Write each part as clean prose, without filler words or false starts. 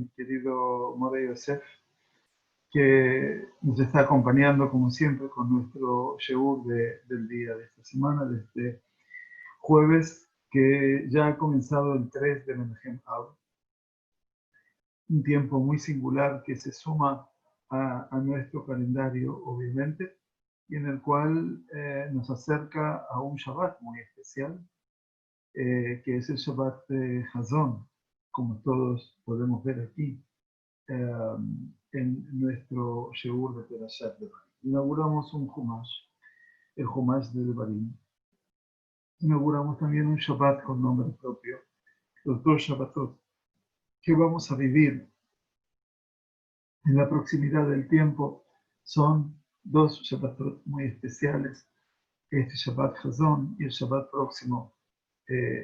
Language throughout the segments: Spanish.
mi querido Morey Yosef, que nos está acompañando como siempre con nuestro Sheur del día de esta semana, de este jueves, que ya ha comenzado el 3 de Menachem Av, un tiempo muy singular que se suma a nuestro calendario, obviamente, y en el cual nos acerca a un Shabbat muy especial, que es el Shabbat Hazón, como todos podemos ver aquí en nuestro Sheur de Perashat Devarim. Inauguramos un Humash, el Humash de Devarim. Inauguramos también un Shabbat con nombre propio, los dos Shabbatot, que vamos a vivir en la proximidad del tiempo. Son dos Shabbatot muy especiales, este Shabbat Hazón y el Shabbat próximo,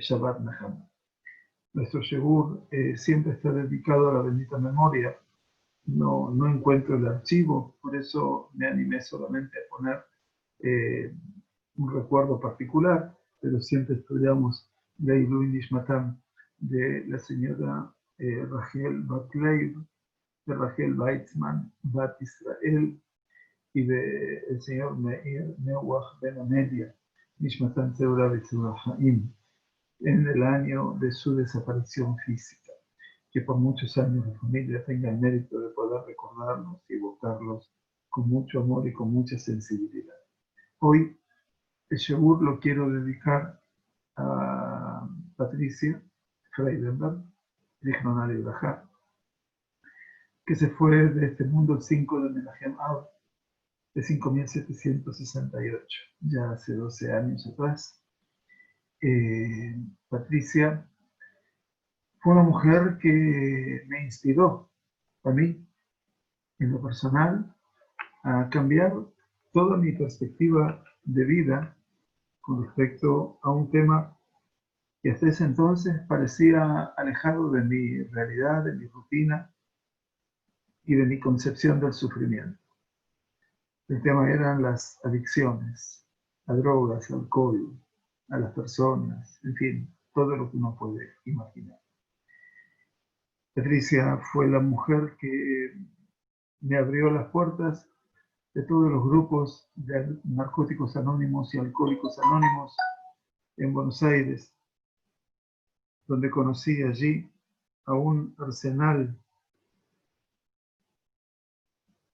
Shabbat Naham. Nuestro Sheur siempre está dedicado a la bendita memoria. No encuentro el archivo, por eso me animé solamente a poner un recuerdo particular, pero siempre estudiamos Leilui Nishmatam de la señora Rachel Batleib, de Rachel Weizmann Bat Israel y del señor Meir Neuach Ben Amelia, Nishmatam Seura B'Tzurahaim, en el año de su desaparición física. Que por muchos años la familia tenga el mérito de poder recordarlos y evocarlos con mucho amor y con mucha sensibilidad. Hoy el Sheur lo quiero dedicar a Patricia Freidenberg, Zichronah Libraja, que se fue de este mundo el 5 de Menachem Av de 5768, ya hace 12 años atrás. Patricia fue una mujer que me inspiró a mí, en lo personal, a cambiar toda mi perspectiva de vida con respecto a un tema que hasta ese entonces parecía alejado de mi realidad, de mi rutina y de mi concepción del sufrimiento. El tema eran las adicciones, a drogas, al alcohol, a las personas, en fin, todo lo que uno puede imaginar. Patricia fue la mujer que me abrió las puertas de todos los grupos de narcóticos anónimos y alcohólicos anónimos en Buenos Aires, donde conocí allí a un arsenal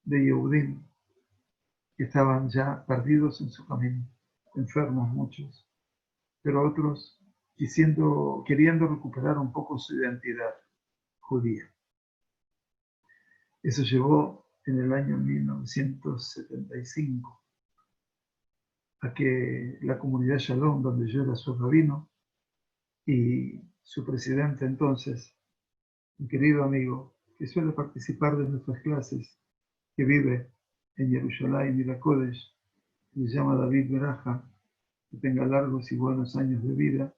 de Yehudim que estaban ya perdidos en su camino, enfermos muchos, pero otros queriendo recuperar un poco su identidad judía. Eso llevó en el año 1975 a que la comunidad Shalom, donde yo era su rabino, y su presidente entonces, un querido amigo que suele participar de nuestras clases, que vive en Jerusalén y la Kodesh, se llama David Beraja, que tenga largos y buenos años de vida.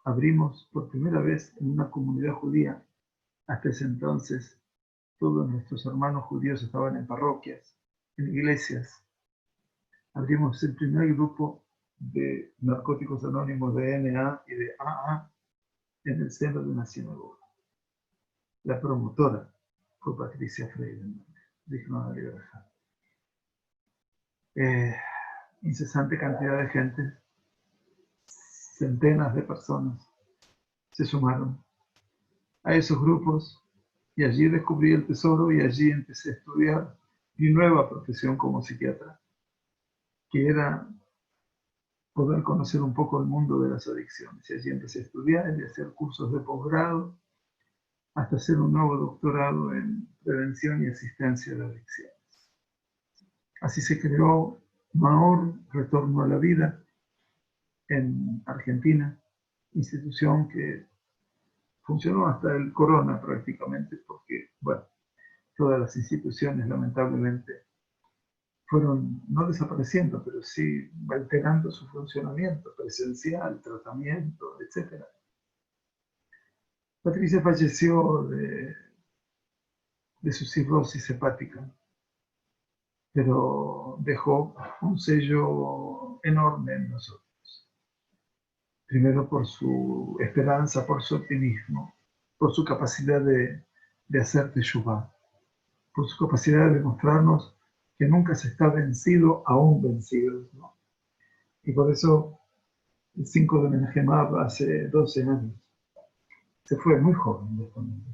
Abrimos por primera vez en una comunidad judía. Hasta ese entonces todos nuestros hermanos judíos estaban en parroquias, en iglesias. Abrimos el primer grupo de narcóticos anónimos de NA y de AA en el seno de una sinagoga. La promotora fue Patricia Freidenberg, Zichronah Libraja. Incesante cantidad de gente, centenas de personas se sumaron a esos grupos y allí descubrí el tesoro y allí empecé a estudiar mi nueva profesión como psiquiatra, que era poder conocer un poco el mundo de las adicciones. Y allí empecé a estudiar y a hacer cursos de posgrado hasta hacer un nuevo doctorado en prevención y asistencia de adicciones. Así se creó Maor, Retorno a la Vida, en Argentina, institución que funcionó hasta el corona prácticamente, porque, bueno, todas las instituciones lamentablemente fueron no desapareciendo, pero sí alterando su funcionamiento presencial, tratamiento, etc. Patricia falleció de su cirrosis hepática, pero dejó un sello enorme en nosotros. Primero por su esperanza, por su optimismo, por su capacidad de hacer teshuvah, por su capacidad de mostrarnos que nunca se está vencido, aún vencidos, ¿no? Y por eso, el 5 de Menachem Av, hace 12 años, se fue muy joven de este mundo,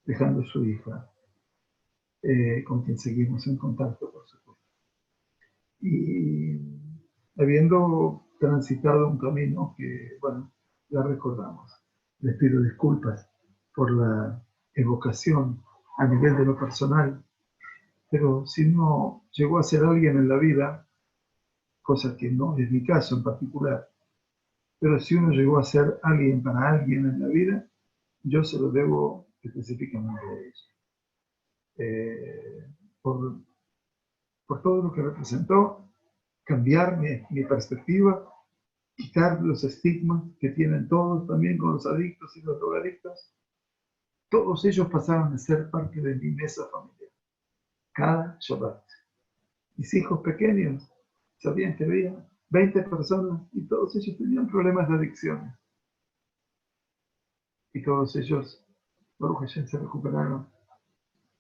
dejando a su hija, con quien seguimos en contacto, por supuesto. Y habiendo transitado un camino que, bueno, la recordamos. Les pido disculpas por la evocación a nivel de lo personal, pero si uno llegó a ser alguien en la vida, cosa que no es mi caso en particular, pero si uno llegó a ser alguien para alguien en la vida, yo se lo debo específicamente a ella. Por todo lo que representó, cambiar mi perspectiva, quitar los estigmas que tienen todos también con los adictos y los drogadictos. Todos ellos pasaron a ser parte de mi mesa familiar, cada Shabbat. Mis hijos pequeños sabían que había 20 personas y todos ellos tenían problemas de adicciones. Y todos ellos, Baruch Hashem, se recuperaron.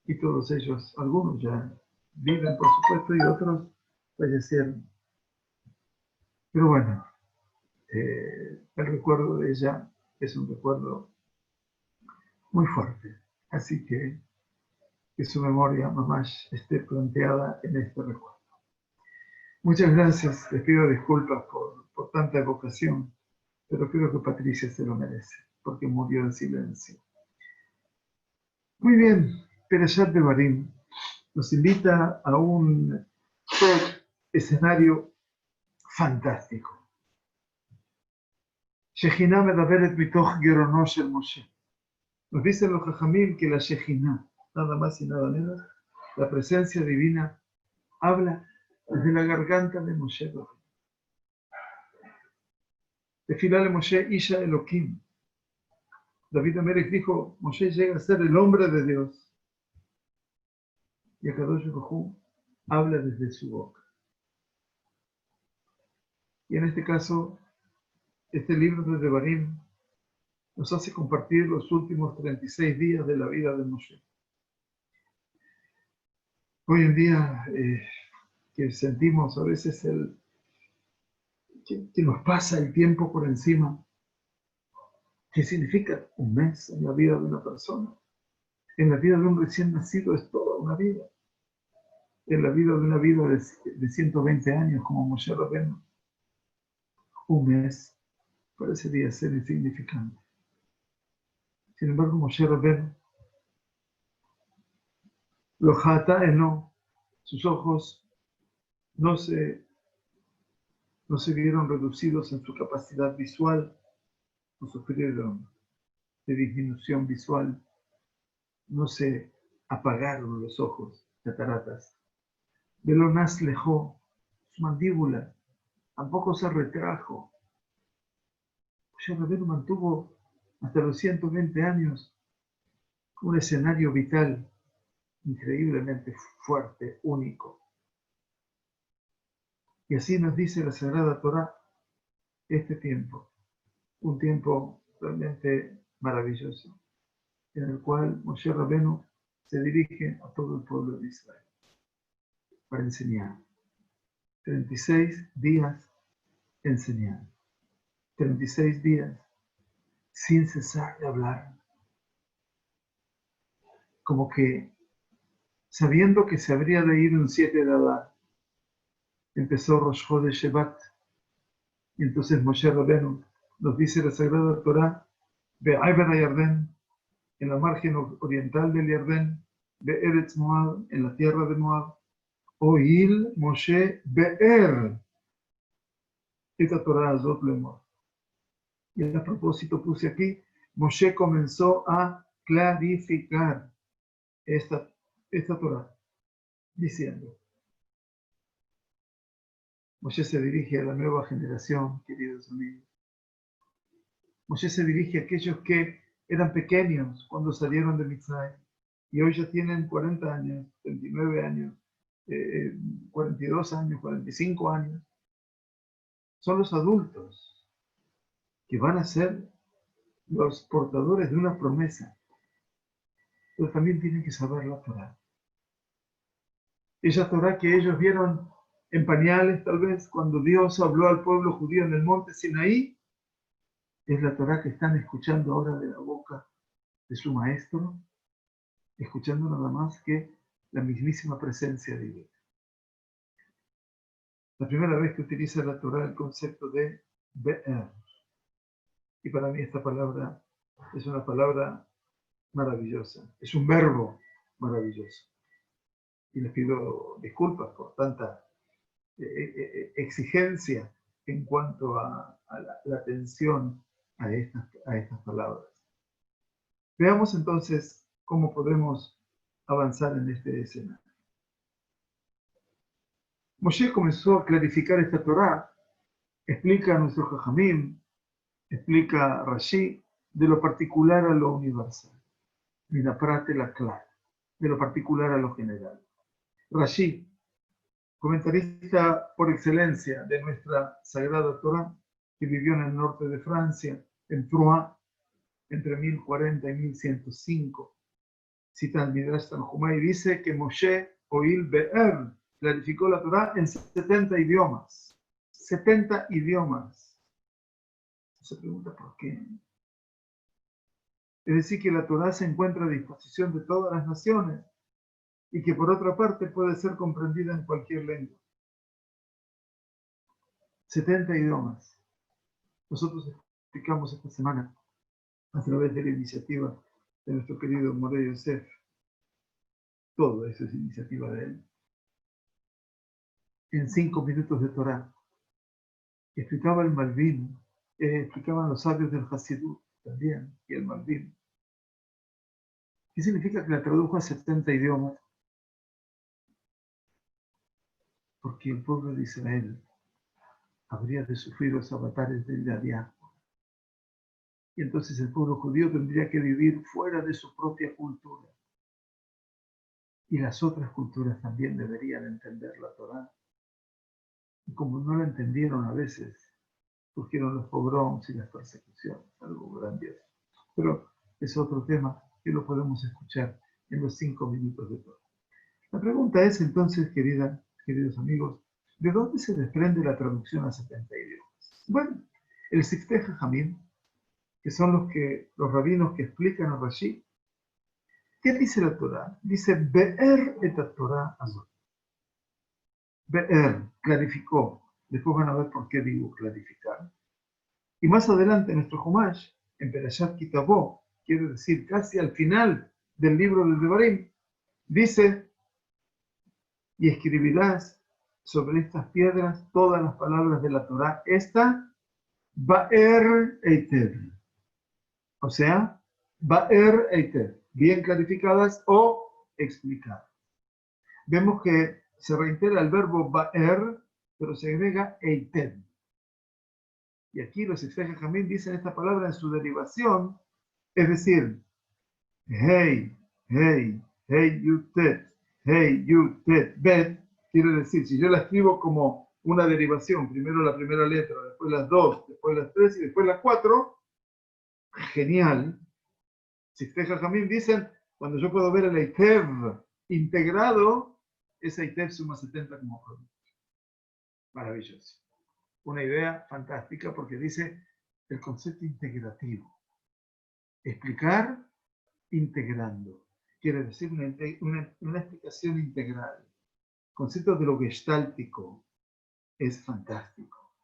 Y todos ellos, algunos ya viven, por supuesto, y otros fallecieron. Pero bueno, el recuerdo de ella es un recuerdo muy fuerte. Así que su memoria, mamás, esté planteada en este recuerdo. Muchas gracias, les pido disculpas por tanta evocación, pero creo que Patricia se lo merece, porque murió en silencio. Muy bien, Perashat Devarim nos invita a un escenario fantástico. Shejina medaberet mitoch gerono shel Moshe. Nos dicen los Jajamim que la Shejina, nada más y nada menos, la presencia divina, habla desde la garganta de Moshe. Tefilá Moshe Isha Elohim. David Amelech dijo, Moshe llega a ser el hombre de Dios. Y Akadosh Baruj Hu habla desde su boca. Y en este caso, este libro de Devarim nos hace compartir los últimos 36 días de la vida de Moshe. Hoy en día, que sentimos a veces que nos pasa el tiempo por encima, ¿qué significa un mes en la vida de una persona? En la vida de un recién nacido es toda una vida. En la vida de una vida de 120 años, como Moshe Rabbeinu, un mes parecería ser insignificante. Sin embargo, Moshe Rabbeinu, lo jata no, sus ojos no se vieron reducidos en su capacidad visual, no sufrieron de disminución visual, no se apagaron los ojos, cataratas. Velonas lejó, su mandíbula tampoco se retrajo. Moshe Rabbeinu mantuvo hasta los 120 años un escenario vital increíblemente fuerte, único. Y así nos dice la Sagrada Torá este tiempo, un tiempo realmente maravilloso, en el cual Moshe Rabbeinu se dirige a todo el pueblo de Israel para enseñar. 36 días enseñando. 36 días sin cesar de hablar. Como que sabiendo que se habría de ir un 7 de Adar, empezó Rosh Chodesh Shevat. Y entonces Moshe Rabbeinu nos dice la Sagrada Torá, Be'ayber HaYarden, en la margen oriental del Yardén, Be'eretz Moab, en la tierra de Moab, Oil Moshe Be'er, esta Torá Azot Lemor. Y a propósito puse aquí, Moshe comenzó a clarificar esta Torá, diciendo, Moshe se dirige a la nueva generación, queridos amigos. Moshe se dirige a aquellos que eran pequeños cuando salieron de Mitzrayim y hoy ya tienen 40 años, 29 años, 42 años, 45 años. Son los adultos que van a ser los portadores de una promesa, pero también tienen que saber la Torá. Esa Torá que ellos vieron en pañales, tal vez, cuando Dios habló al pueblo judío en el monte Sinaí, es la Torá que están escuchando ahora de la boca de su maestro, escuchando nada más que la mismísima presencia divina. La primera vez que utiliza la Torá el concepto de Be'er. Y para mí esta palabra es una palabra maravillosa, es un verbo maravilloso. Y les pido disculpas por tanta exigencia en cuanto a la atención a estas palabras. Veamos entonces cómo podemos avanzar en este escenario. Moshe comenzó a clarificar esta Torá, explica a nuestro Jajamim, explica a Rashi, de lo particular a lo universal, de la prate la clara, de lo particular a lo general. Rashi, comentarista por excelencia de nuestra Sagrada Torá, que vivió en el norte de Francia, en Troyes, entre 1040 y 1105, cita el Midrash Tanjumá y dice que Moshe Oil Be'er clarificó la Torá en 70 idiomas. 70 idiomas. Se pregunta por qué. Es decir, que la Torá se encuentra a disposición de todas las naciones y que por otra parte puede ser comprendida en cualquier lengua. 70 idiomas. Nosotros explicamos esta semana a través de la iniciativa de nuestro querido Moré Yosef. Todo eso es iniciativa de él. En 5 minutos de Torá. Explicaba el Malvin, explicaban los sabios del Hasidut también, y el Malvin. ¿Qué significa que la tradujo a 70 idiomas? Porque el pueblo de Israel habría de sufrir los avatares de la diáspora. Y entonces el pueblo judío tendría que vivir fuera de su propia cultura. Y las otras culturas también deberían entender la Torá. Y como no la entendieron a veces, surgieron los pogroms y las persecuciones, algo grandioso. Pero es otro tema que lo podemos escuchar en los 5 minutos de Torá. La pregunta es entonces, queridos amigos, ¿de dónde se desprende la traducción a 70 idiomas? Bueno, el Siftei Jajamim, que son los rabinos que explican a Rashi, ¿qué dice la Torá? Dice, Be'er et Torah azot. Be'er, clarificó. Después van a ver por qué digo clarificar. Y más adelante, nuestro Humash, en Perashat Kitabó, quiere decir casi al final del libro del Devarim, dice, y escribirás sobre estas piedras todas las palabras de la Torá. Esta, Ba'er Eitev. O sea, Ba'er Eitev. Bien clarificadas o explicadas. Vemos que se reitera el verbo Ba'er, pero se agrega Eitev. Y aquí los exegetas también dicen esta palabra en su derivación, es decir, Hey, hey, hey, yutet, hey, yutet, bet, quiere decir, si yo la escribo como una derivación, primero la primera letra, después las 2, después las 3 y después las 4, genial. Si ustedes también dicen, cuando yo puedo ver el Eitev integrado, ese Eitev suma 70 como producto. Maravilloso. Una idea fantástica porque dice el concepto integrativo. Explicar integrando. Quiere decir una explicación integral. El concepto de lo gestáltico es fantástico.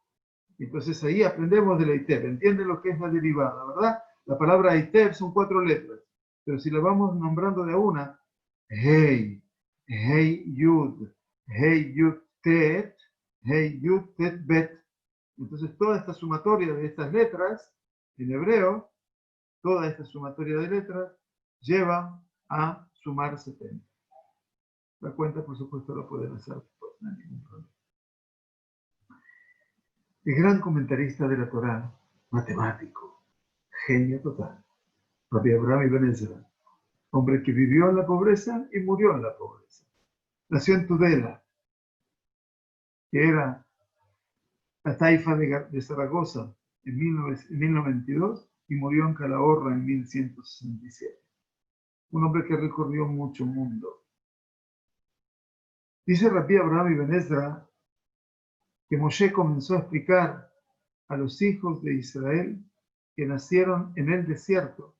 Entonces ahí aprendemos del Eitev. ¿Entienden lo que es la derivada, verdad? La palabra Eitev son 4 letras. Pero si la vamos nombrando de a una, Hey, Hey Yud, Hey Yud Tet, Hey Yud Tet Bet. Entonces toda esta sumatoria de estas letras, en hebreo, toda esta sumatoria de letras, lleva a sumar 70. La cuenta, por supuesto, la pueden hacer, pues no hay ningún problema. El gran comentarista de la Torá, matemático, genio total, Rabbi Abraham Ibn Ezra, hombre que vivió en la pobreza y murió en la pobreza. Nació en Tudela, que era la taifa de Zaragoza en 1092, y murió en Calahorra en 1167. Un hombre que recorrió mucho mundo. Dice Rabbi Abraham Ibn Ezra que Moshe comenzó a explicar a los hijos de Israel que nacieron en el desierto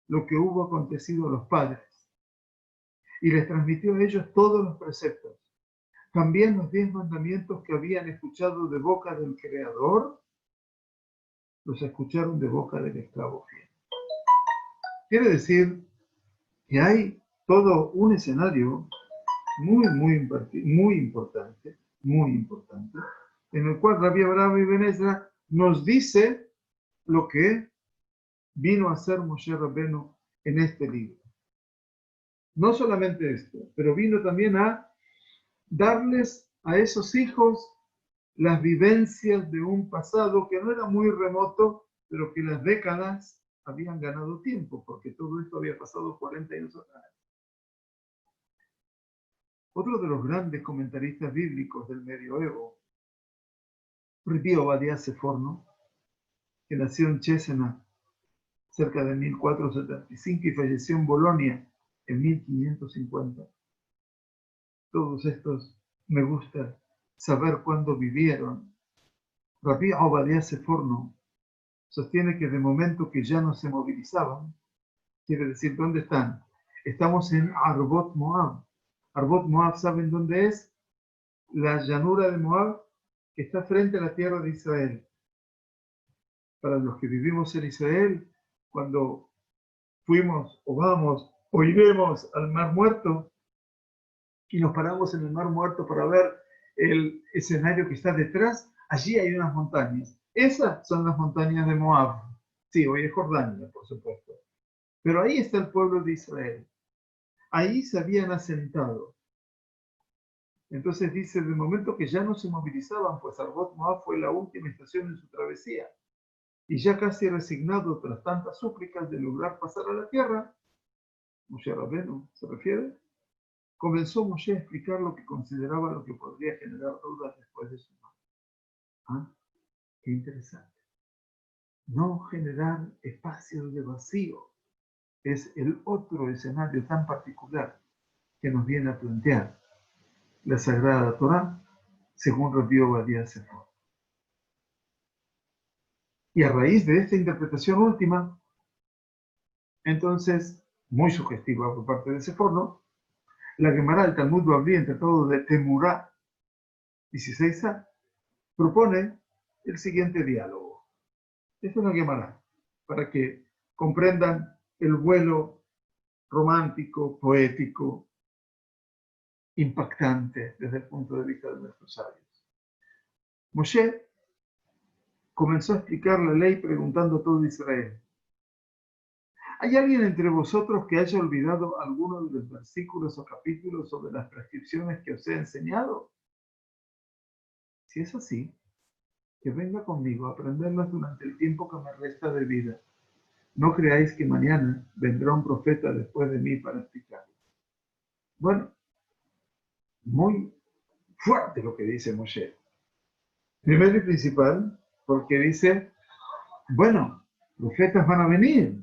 lo que hubo acontecido a los padres y les transmitió a ellos todos los preceptos, también los 10 mandamientos que habían escuchado de boca del Creador, los escucharon de boca del esclavo fiel. Quiere decir que hay todo un escenario muy importante, en el cual Rabbi Abraham Ibn Ezra nos dice lo que vino a hacer Moshe Rabbeinu en este libro. No solamente esto, pero vino también a darles a esos hijos las vivencias de un pasado que no era muy remoto, pero que las décadas habían ganado tiempo, porque todo esto había pasado 40 años atrás. Otro de los grandes comentaristas bíblicos del medioevo, Rabbi Ovadia Seforno, que nació en Cesena cerca de 1475 y falleció en Bolonia en 1550. Todos estos me gusta saber cuándo vivieron. Rabbi Ovadia Seforno sostiene que de momento que ya no se movilizaban, quiere decir, ¿dónde están? Estamos en Arbot Moab. Arbot Moab, ¿saben dónde es? La llanura de Moab, que está frente a la tierra de Israel. Para los que vivimos en Israel, cuando fuimos o vamos o iremos al Mar Muerto y nos paramos en el Mar Muerto para ver el escenario que está detrás, allí hay unas montañas. Esas son las montañas de Moab. Sí, hoy es Jordania, por supuesto. Pero ahí está el pueblo de Israel. Ahí se habían asentado. Entonces dice, de momento que ya no se movilizaban, pues Arbot Moab fue la última estación en su travesía. Y ya casi resignado tras tantas súplicas de lograr pasar a la tierra, Moshe Rabbeinu se refiere, comenzó Moshe a explicar lo que consideraba lo que podría generar dudas después de su muerte. ¿Ah? Qué interesante. No generar espacios de vacío es el otro escenario tan particular que nos viene a plantear la Sagrada Torá, según Rabbi Ovadia Seforno. Y a raíz de esta interpretación última, entonces, muy sugestiva por parte de Seforno, la Gemara del Talmud Bavli, en tratado de Temurá 16a, propone el siguiente diálogo. Esta es la Gemara, para que comprendan el vuelo romántico, poético, impactante desde el punto de vista de nuestros sabios. Moshe comenzó a explicar la ley preguntando a todo Israel: ¿hay alguien entre vosotros que haya olvidado alguno de los versículos o capítulos sobre las prescripciones que os he enseñado? Si es así, que venga conmigo a aprenderlas durante el tiempo que me resta de vida. No creáis que mañana vendrá un profeta después de mí para explicarlo. Bueno, muy fuerte lo que dice Moshe. Primero y principal, porque dice, bueno, profetas van a venir.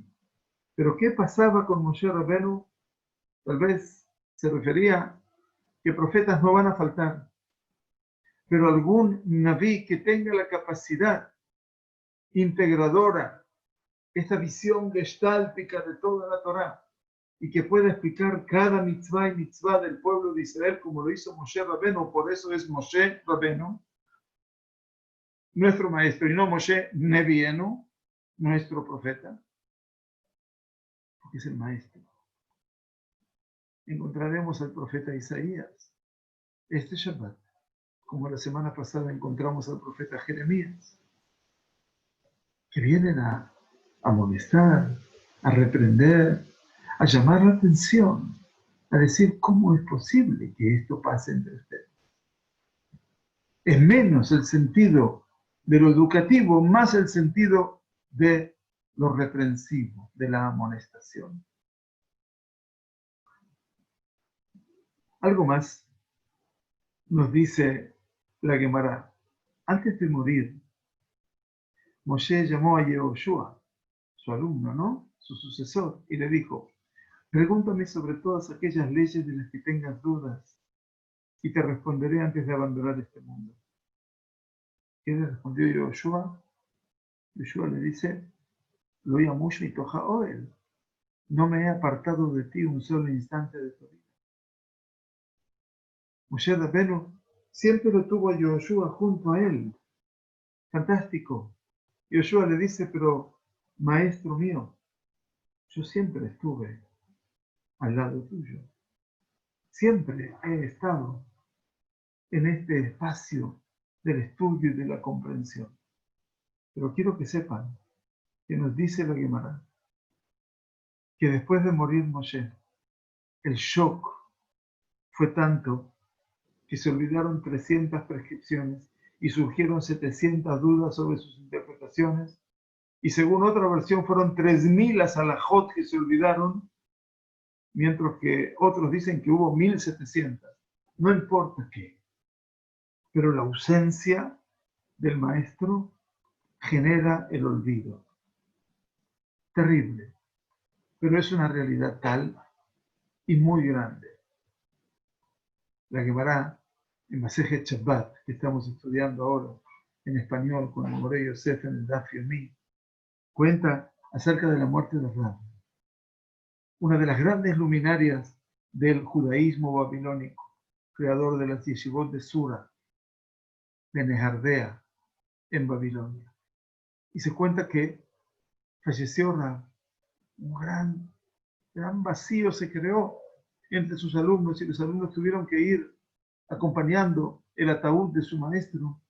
Pero ¿qué pasaba con Moshe Rabbeinu? Tal vez se refería que profetas no van a faltar. Pero algún naví que tenga la capacidad integradora, esta visión gestáltica de toda la Torá, y que pueda explicar cada mitzvah y mitzvah del pueblo de Israel como lo hizo Moshe Rabbeinu, por eso es Moshe Rabbeinu, nuestro maestro, y no Moshe Nevienu, nuestro profeta, porque es el maestro. Encontraremos al profeta Isaías este Shabbat, como la semana pasada encontramos al profeta Jeremías, que vienen a amonestar, a reprender, a llamar la atención, a decir cómo es posible que esto pase entre ustedes. Es menos el sentido de lo educativo, más el sentido de lo reprensivo, de la amonestación. Algo más nos dice la Gemara. Antes de morir, Moshe llamó a Yehoshua, su alumno, ¿no? Su sucesor, y le dijo, pregúntame sobre todas aquellas leyes de las que tengas dudas y te responderé antes de abandonar este mundo. ¿Qué le respondió Yoshua? Yoshua le dice, lo yamush mi toja oel. No me he apartado de ti un solo instante de tu vida. Moshe Rabbeinu siempre lo tuvo a Yoshua junto a él. Fantástico. Yoshua le dice, pero maestro mío, yo siempre estuve al lado tuyo. Siempre he estado en este espacio del estudio y de la comprensión. Pero quiero que sepan que nos dice la Gemara que después de morir Moshe, el shock fue tanto que se olvidaron 300 prescripciones y surgieron 700 dudas sobre sus interpretaciones, y según otra versión fueron 3000 las alajot que se olvidaron, mientras que otros dicen que hubo 1700. No importa qué, pero la ausencia del maestro genera el olvido. Terrible, pero es una realidad tal y muy grande. La Gemara en Masejet Shabbat, que estamos estudiando ahora en español con el Moré Yosef en el Daf Yomi, cuenta acerca de la muerte de Rab, una de las grandes luminarias del judaísmo babilónico, creador de las yeshivot de Sura, de Nehardea, en Babilonia. Y se cuenta que falleció Rab. Un gran vacío se creó entre sus alumnos y los alumnos tuvieron que ir acompañando el ataúd de su maestro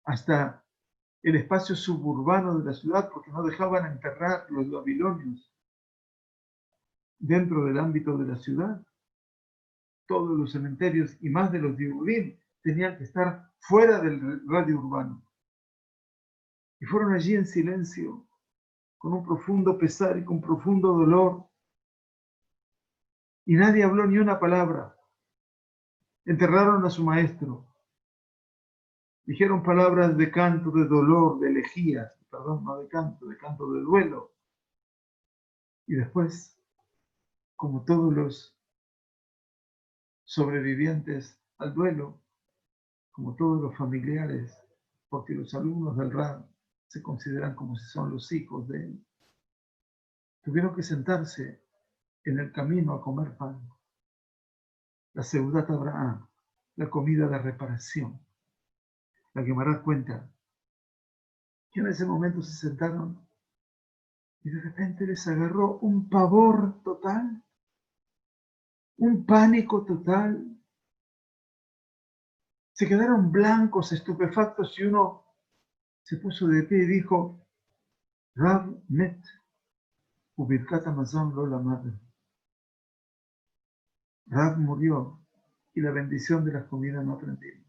hasta el espacio suburbano de la ciudad porque no dejaban enterrar los babilonios dentro del ámbito de la ciudad. Todos los cementerios y más de los Yehudim tenían que estar fuera del radio urbano. Y fueron allí en silencio, con un profundo pesar y con profundo dolor. Y nadie habló ni una palabra. Enterraron a su maestro. Dijeron palabras de canto, de dolor, de elegías, perdón, no de canto de duelo. Y después, como todos los sobrevivientes al duelo, como todos los familiares, porque los alumnos del Rab se consideran como si son los hijos de él, tuvieron que sentarse en el camino a comer pan. La Seudat Abraham, la comida de reparación. La Gemara cuenta que en ese momento se sentaron y de repente les agarró un pavor total, un pánico total. Se quedaron blancos, estupefactos, y uno se puso de pie y dijo, Rab met, ubirkat hamazon lo lamad. Rab murió y la bendición de las comidas no aprendimos.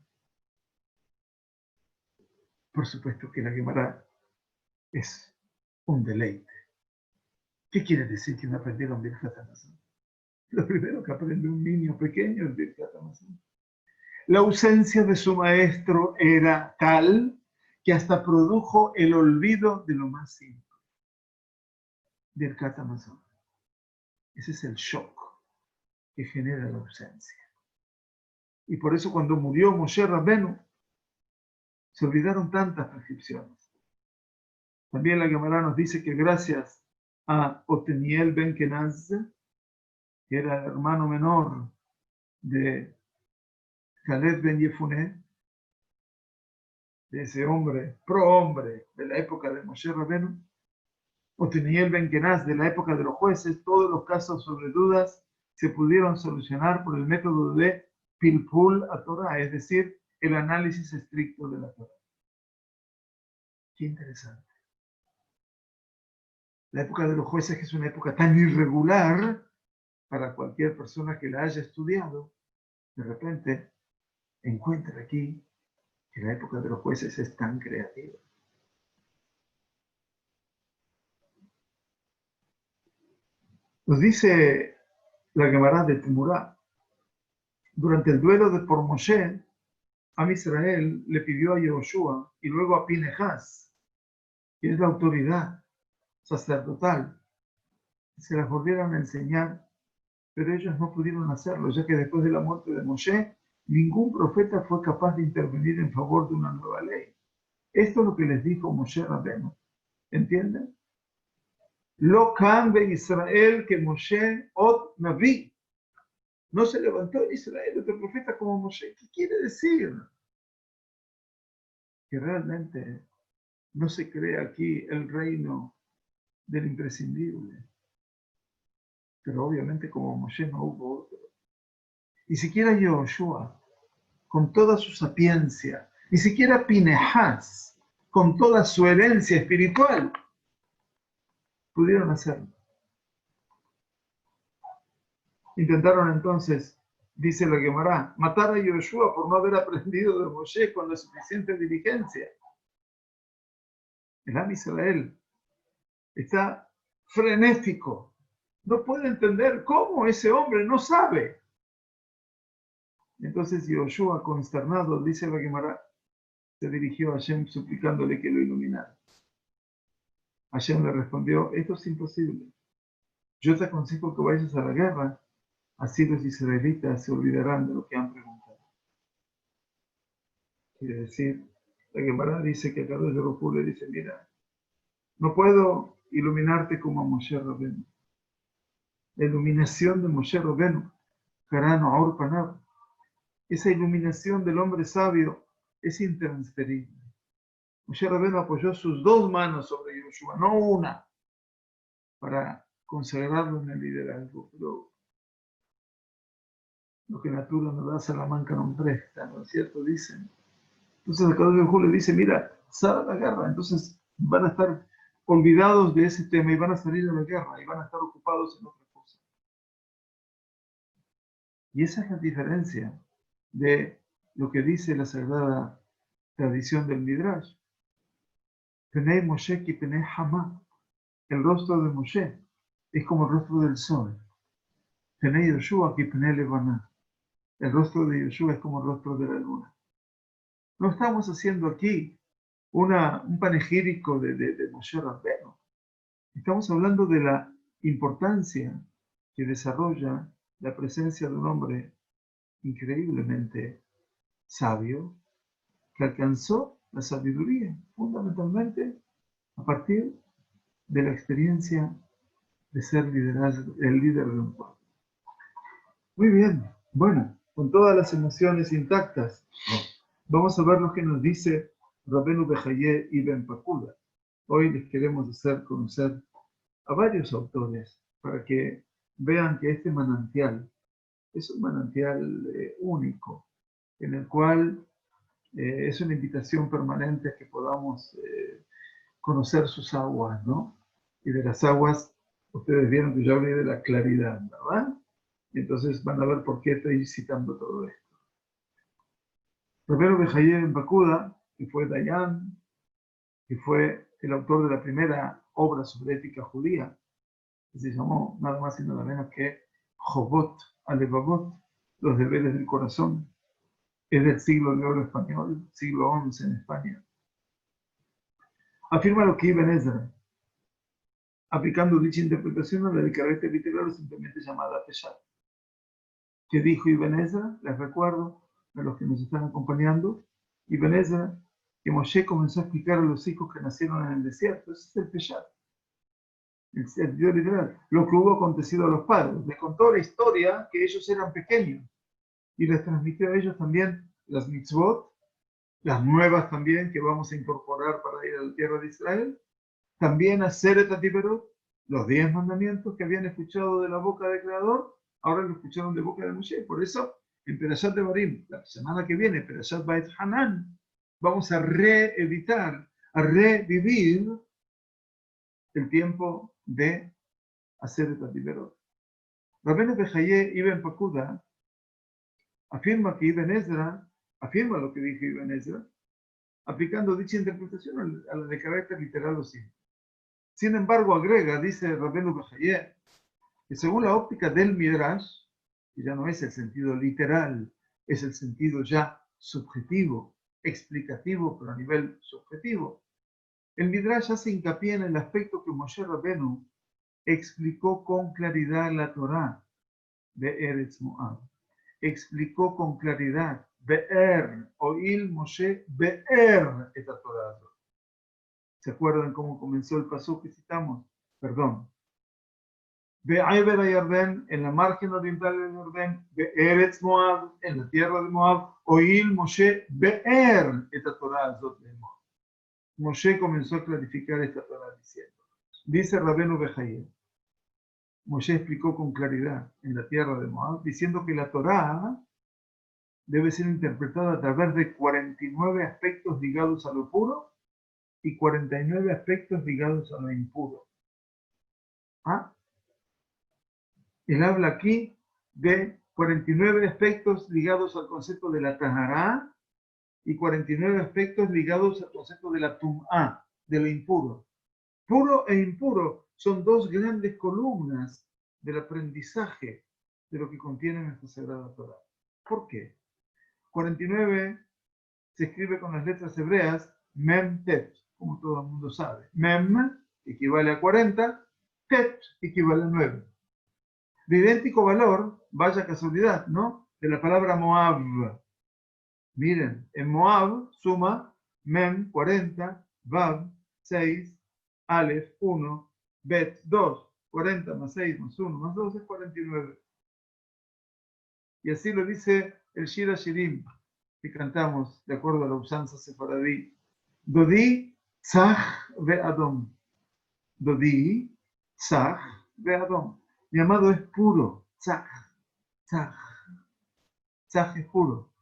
Por supuesto que la Gemara es un deleite. ¿Qué quiere decir que no aprendieron Birkat Hamazon? Lo primero que aprende un niño pequeño es Birkat Hamazon. La ausencia de su maestro era tal que hasta produjo el olvido de lo más simple. Birkat Hamazon. Ese es el shock que genera la ausencia. Y por eso cuando murió Moshe Rabbeinu, se olvidaron tantas prescripciones. También la Gemara nos dice que gracias a Oteniel ben Kenaz, que era el hermano menor de Caleb ben Yefuné, de ese hombre, pro-hombre de la época de Moshe Rabbeinu, Oteniel ben Kenaz de la época de los jueces, todos los casos sobre dudas se pudieron solucionar por el método de Pilpul a Torah, es decir, el análisis estricto de la Torah. Qué interesante. La época de los jueces, que es una época tan irregular para cualquier persona que la haya estudiado, de repente encuentra aquí que la época de los jueces es tan creativa. Nos dice la Gemara de Temurá, durante el duelo de por Moshe, Am Israel le pidió a Yehoshua y luego a Pinehas, que es la autoridad sacerdotal, se las volvieran a enseñar, pero ellos no pudieron hacerlo, ya que después de la muerte de Moshe, ningún profeta fue capaz de intervenir en favor de una nueva ley. Esto es lo que les dijo Moshe Rabbeinu. ¿Entienden? Lo cambia Israel que Moshe ot Naví. No se levantó en Israel otro profeta como Moshe. ¿Qué quiere decir? Que realmente no se crea aquí el reino del imprescindible. Pero obviamente como Moshe no hubo otro. Ni siquiera Yoshua, con toda su sapiencia, ni siquiera Pinehas, con toda su herencia espiritual, pudieron hacerlo. Intentaron entonces, dice la Gemara, matar a Yoshua por no haber aprendido de Moshe con la suficiente diligencia. El Am Israel está frenético. No puede entender cómo ese hombre no sabe. Entonces Yoshua, consternado, dice la Gemara, se dirigió a Hashem suplicándole que lo iluminara. Hashem le respondió, esto es imposible. Yo te aconsejo que vayas a la guerra, así los israelitas se olvidarán de lo que han preguntado. Quiere decir, la Gemara dice que Kadosh Baruj Hu le dice, mira, no puedo iluminarte como a Moshe Rabbeinu. La iluminación de Moshe Rabbeinu, Karano Aur Panav, esa iluminación del hombre sabio es intransferible. Moshe Rabbeinu apoyó sus dos manos sobre Yoshua, no una, para consagrarlo en el liderazgo. Pero lo que natura no da, Salamanca no presta, ¿no es cierto? Dicen. Entonces el Kadosh Baruj Hu le dice, mira, sal a la guerra. Entonces van a estar olvidados de ese tema y van a salir a la guerra y van a estar ocupados en otra cosa. Y esa es la diferencia de lo que dice la sagrada tradición del Midrash. Penei Moshe ki penei Hamá. El rostro de Moshe es como el rostro del sol. Penei Yoshua ki penei Levaná. El rostro de Yoshua es como el rostro de la luna. No estamos haciendo aquí un panegírico de Moshe Rabbeinu. Estamos hablando de la importancia que desarrolla la presencia de un hombre increíblemente sabio, que alcanzó la sabiduría fundamentalmente a partir de la experiencia de ser el líder de un pueblo. Muy bien, bueno, con todas las emociones intactas, vamos a ver lo que nos dice Rabbeinu Behaye Ibn Pakuda. Hoy les queremos hacer conocer a varios autores para que vean que este manantial es un manantial único, en el cual es una invitación permanente a que podamos conocer sus aguas, ¿no? Y de las aguas, ustedes vieron que yo hablé de la claridad, ¿verdad? Y entonces van a ver por qué estoy citando todo esto. Rabbeinu Behaye Ibn Pakuda, que fue Dayan, que fue el autor de la primera obra sobre ética judía, que se llamó nada más y nada menos que Jobot Alevavot, los deberes del corazón. Es del siglo de oro español, siglo XI en España. Afirma lo que Ibn Ezra, aplicando dicha interpretación a la del carácter literario simplemente llamada Peshat. ¿Qué dijo Ibn Ezra? Les recuerdo a los que nos están acompañando. Ibn Ezra, que Moshe comenzó a explicar a los hijos que nacieron en el desierto. Ese es el Peshat. El sentido literal. Lo que hubo acontecido a los padres. Les contó la historia que ellos eran pequeños. Y les transmitió a ellos también las mitzvot, las nuevas también que vamos a incorporar para ir a la tierra de Israel. También a Seret HaTiberot, los 10 mandamientos que habían escuchado de la boca del Creador, ahora lo escucharon de boca de Moshe. Por eso, en Perashat Devarim, la semana que viene, Perashat Beit Hanan, vamos a reeditar, a revivir el tiempo de Seret HaTiberot. Rabbeinu Behaye Ibn Pakuda afirma que Ibn Ezra, afirma lo que dijo Ibn Ezra, aplicando dicha interpretación a la de carácter literal o simple. Sin embargo, agrega, dice Rabbeinu Behaye, que según la óptica del Midrash, que ya no es el sentido literal, es el sentido ya subjetivo, explicativo, pero a nivel subjetivo, El Midrash hace hincapié en el aspecto que Moshe Rabenu explicó con claridad la Torá de Eretz Moab. Explicó con claridad, Be'er, oíl Moshe, Be'er, esta Torá. ¿Se acuerdan cómo comenzó el pasú que citamos? Perdón. Be'eber a Yardén, en la margen oriental del Yardén, Be'eretz Moab, en la tierra de Moab, oíl Moshe, Be'er, esta Torá de Moab. Moshe comenzó a clarificar esta Torá diciendo, dice Rabenu Bejayer, Moshe explicó con claridad en la tierra de Moab, diciendo que la Torá debe ser interpretada a través de 49 aspectos ligados a lo puro y 49 aspectos ligados a lo impuro. ¿Ah? Él habla aquí de 49 aspectos ligados al concepto de la Tahará y 49 aspectos ligados al concepto de la Tum'á, de lo impuro. Puro e impuro son dos grandes columnas del aprendizaje de lo que contiene nuestra Sagrada Torá. ¿Por qué? 49 se escribe con las letras hebreas Mem Tet, como todo el mundo sabe. Mem equivale a 40, Tet equivale a 9. De idéntico valor, vaya casualidad, ¿no? De la palabra Moab. Miren, en Moab suma Mem 40, Vav 6, Aleph 1, Bet 2, 40 más 6 más 1 más 2 es 49. Y así lo dice el Shir HaShirim, que cantamos de acuerdo a la usanza sefaradí. Dodi Tzach Ve'adom. Dodi Tzach Ve'adom. Mi amado es puro. Tzach. Tzach. Tzach es puro.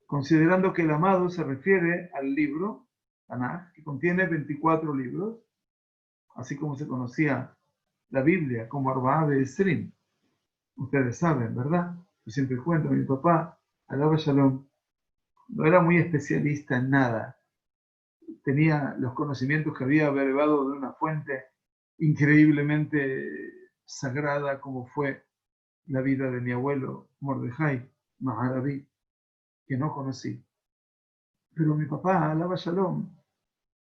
Considerando que el amado se refiere al libro, Tanaj, que contiene 24 libros, así como se conocía la Biblia como Arba'a Be'esrim. Ustedes saben, ¿verdad? Yo siempre cuento, mi papá, Alaba Shalom, no era muy especialista en nada. Tenía los conocimientos que había elevado de una fuente increíblemente sagrada como fue la vida de mi abuelo Mordejai Maharaví, que no conocí. Pero mi papá, Alaba Shalom,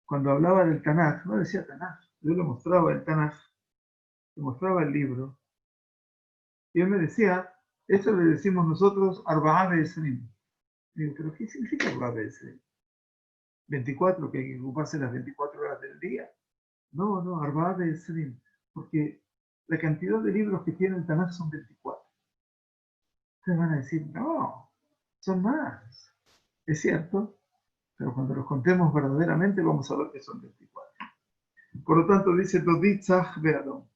cuando hablaba del Tanaj, no decía Tanaj, yo le mostraba el Tanaj, le mostraba el libro, y él me decía, esto le decimos nosotros Arba'a Be'esrim. Digo, ¿pero qué significa Arba'a Be'esrim? 24, que hay que ocuparse las 24 horas del día. No, Arba'a Be'esrim, porque la cantidad de libros que tiene el Tanaj son 24. Ustedes van a decir, no, son más. Es cierto, pero cuando los contemos verdaderamente vamos a ver que son 24. Por lo tanto, dice Dodi Tzach Be'adom.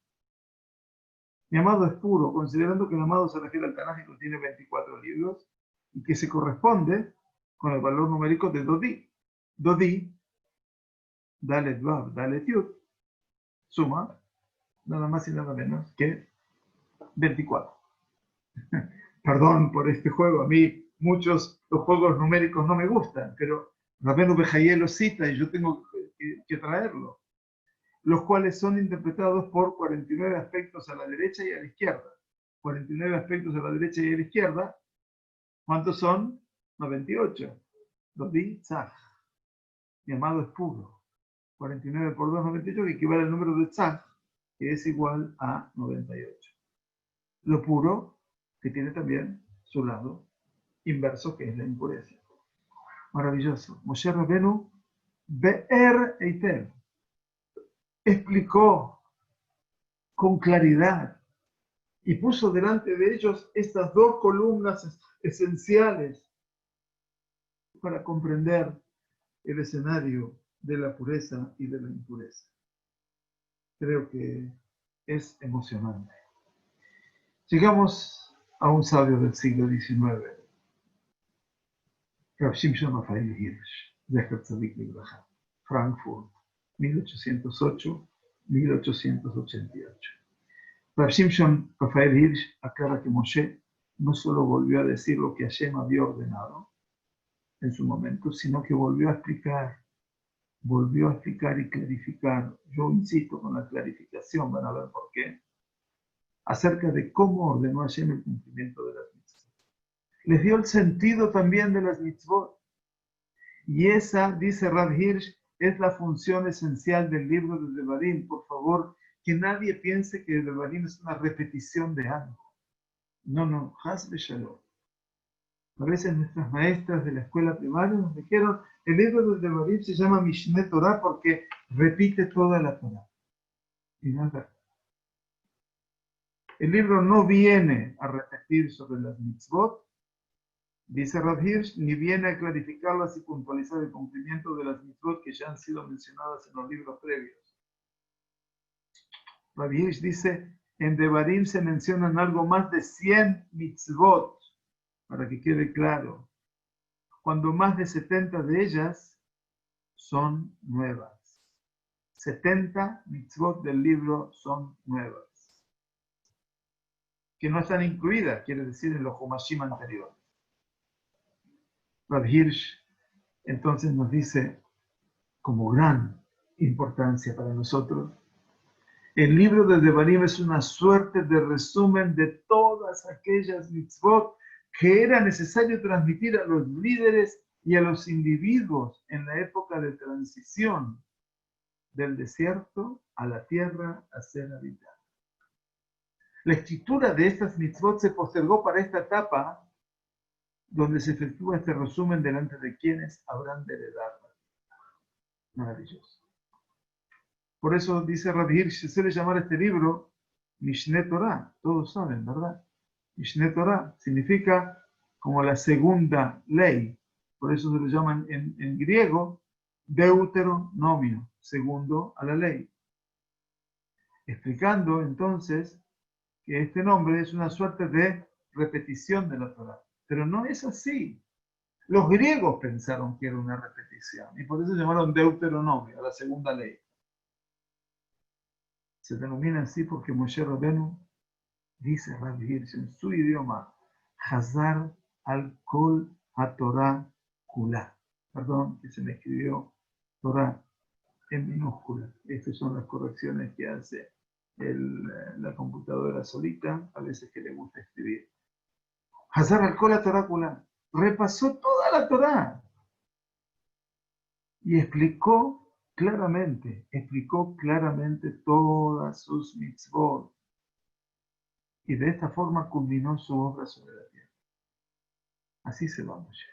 Mi amado es puro, considerando que el amado se refiere al Tanaj que contiene 24 libros y que se corresponde con el valor numérico de Dodi. Dodi, Dalet Vav, Dalet Yud, suma nada más y nada menos que 24. Perdón por este juego, a mí los juegos numéricos no me gustan, pero Rabenu Bejayer lo cita y yo tengo que traerlo, los cuales son interpretados por 49 aspectos a la derecha y a la izquierda. 49 aspectos a la derecha y a la izquierda, ¿cuántos son? 98. Dodi Tzach. Mi amado es puro. 49 por 2, 98, que equivale al número de Tzach, que es igual a 98. Lo puro, que tiene también su lado inverso, que es la impureza. Maravilloso. Moshe Rabenu Be'er Eitel explicó con claridad y puso delante de ellos estas dos columnas esenciales para comprender el escenario de la pureza y de la impureza. Creo que es emocionante. Llegamos a un sabio del siglo XIX, Rav Shimshon Raphael Hirsch, Zecher Tzadik Libraja, Frankfurt, 1808-1888. Rav Shimshon Raphael Hirsch aclara que Moshe no solo volvió a decir lo que Hashem había ordenado en su momento, sino que volvió a explicar y clarificar. Yo insisto con la clarificación, van a ver por qué, acerca de cómo ordenó Hashem el cumplimiento de las mitzvot. Les dio el sentido también de las mitzvot. Y esa, dice Rav Hirsch, es la función esencial del libro de Devarim. Por favor, que nadie piense que Devarim es una repetición de algo. No, no, Haz Shalom. A veces nuestras maestras de la escuela primaria nos dijeron, el libro de Devarim se llama Mishneh Torah porque repite toda la Torah. Y no es verdad. El libro no viene a repetir sobre las mitzvot, dice Rav Hirsch, ni viene a clarificarlas y puntualizar el cumplimiento de las mitzvot que ya han sido mencionadas en los libros previos. Rav Hirsch dice, en Devarim se mencionan algo más de 100 mitzvot, para que quede claro, cuando más de 70 de ellas son nuevas. 70 mitzvot del libro son nuevas, que no están incluidas, quiere decir, en los Humashim anteriores. Rav Hirsch entonces nos dice, como gran importancia para nosotros, el libro de Devarim es una suerte de resumen de todas aquellas mitzvot que era necesario transmitir a los líderes y a los individuos en la época de transición del desierto a la tierra a ser habitada. La escritura de estas mitzvot se postergó para esta etapa donde se efectúa este resumen delante de quienes habrán de heredarla. Maravilloso. Por eso dice Rav Hirsch, se suele llamar este libro Mishneh Torah. Todos saben, ¿verdad? Mishneh Torah significa como la segunda ley. Por eso se lo llaman en griego Deuteronomio, segundo a la ley. Explicando entonces que este nombre es una suerte de repetición de la Torah. Pero no es así. Los griegos pensaron que era una repetición y por eso llamaron Deuteronomio, la segunda ley. Se denomina así porque Moshe Rabenu, dice Rav Hirsch en su idioma, Hazar al Kol HaTorah Kula. Perdón, que se me escribió Torah en minúscula. Estas son las correcciones que hace la computadora solita, a veces que le gusta escribir. Hazar al Kol HaTorah Kula. Repasó toda la Torah y explicó claramente todas sus mitzvot. Y de esta forma culminó su obra sobre la tierra. Así se va Moshe.